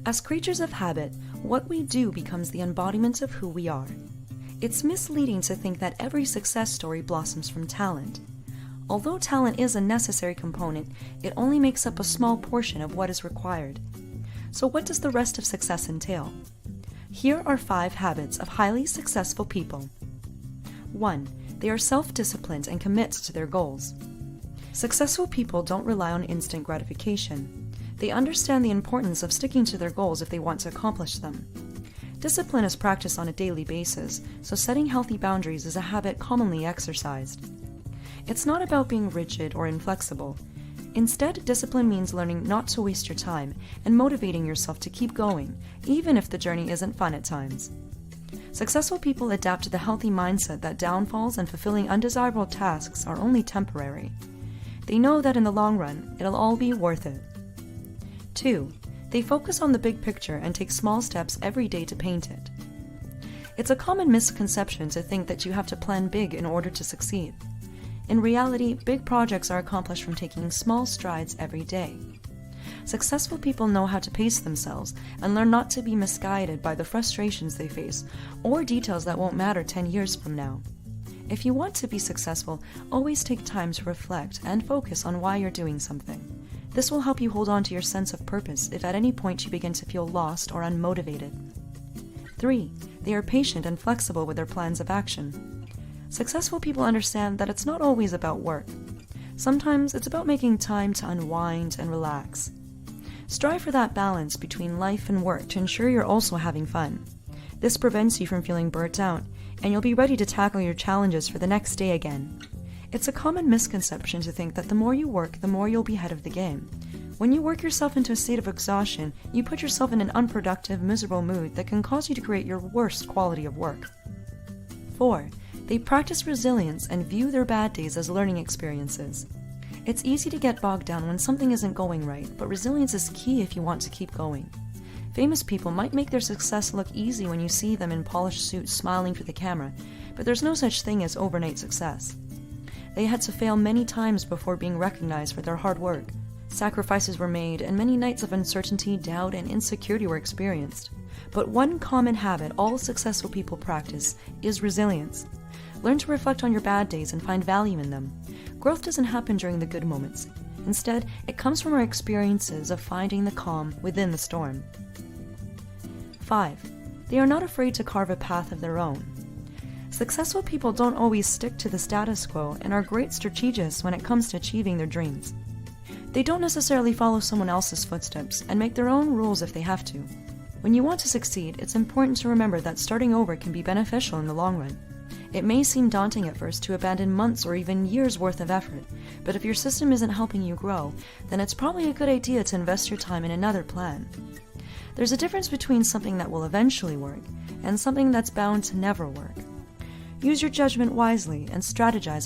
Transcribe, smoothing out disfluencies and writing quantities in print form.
As creatures of habit, what we do becomes the embodiment of who we are. It's misleading to think that every success story blossoms from talent. Although talent is a necessary component, it only makes up a small portion of what is required. So what does the rest of success entail? Here are 5 habits of highly successful people. 1. They are self-disciplined and commit to their goals. Successful people don't rely on instant gratification. They understand the importance of sticking to their goals if they want to accomplish them. Discipline is practiced on a daily basis, so setting healthy boundaries is a habit commonly exercised. It's not about being rigid or inflexible. Instead, discipline means learning not to waste your time and motivating yourself to keep going, even if the journey isn't fun at times. Successful people adapt to the healthy mindset that downfalls and fulfilling undesirable tasks are only temporary. They know that in the long run, it'll all be worth it. 2. They focus on the big picture and take small steps every day to paint it. It's a common misconception to think that you have to plan big in order to succeed. In reality, big projects are accomplished from taking small strides every day. Successful people know how to pace themselves and learn not to be misguided by the frustrations they face or details that won't matter 10 years from now. If you want to be successful, always take time to reflect and focus on why you're doing something. This will help you hold on to your sense of purpose if at any point you begin to feel lost or unmotivated. 3. They are patient and flexible with their plans of action. Successful people understand that it's not always about work. Sometimes it's about making time to unwind and relax. Strive for that balance between life and work to ensure you're also having fun. This prevents you from feeling burnt out, and you'll be ready to tackle your challenges for the next day again. It's a common misconception to think that the more you work, the more you'll be ahead of the game. When you work yourself into a state of exhaustion, you put yourself in an unproductive, miserable mood that can cause you to create your worst quality of work. 4. They practice resilience and view their bad days as learning experiences. It's easy to get bogged down when something isn't going right, but resilience is key if you want to keep going. Famous people might make their success look easy when you see them in polished suits smiling for the camera, but there's no such thing as overnight success. They had to fail many times before being recognized for their hard work. Sacrifices were made, and many nights of uncertainty, doubt, and insecurity were experienced. But one common habit all successful people practice is resilience. Learn to reflect on your bad days and find value in them. Growth doesn't happen during the good moments. Instead, it comes from our experiences of finding the calm within the storm. 5. They are not afraid to carve a path of their own. Successful people don't always stick to the status quo and are great strategists when it comes to achieving their dreams. They don't necessarily follow someone else's footsteps and make their own rules if they have to. When you want to succeed, it's important to remember that starting over can be beneficial in the long run. It may seem daunting at first to abandon months or even years' worth of effort, but if your system isn't helping you grow, then it's probably a good idea to invest your time in another plan. There's a difference between something that will eventually work and something that's bound to never work. Use your judgment wisely and strategize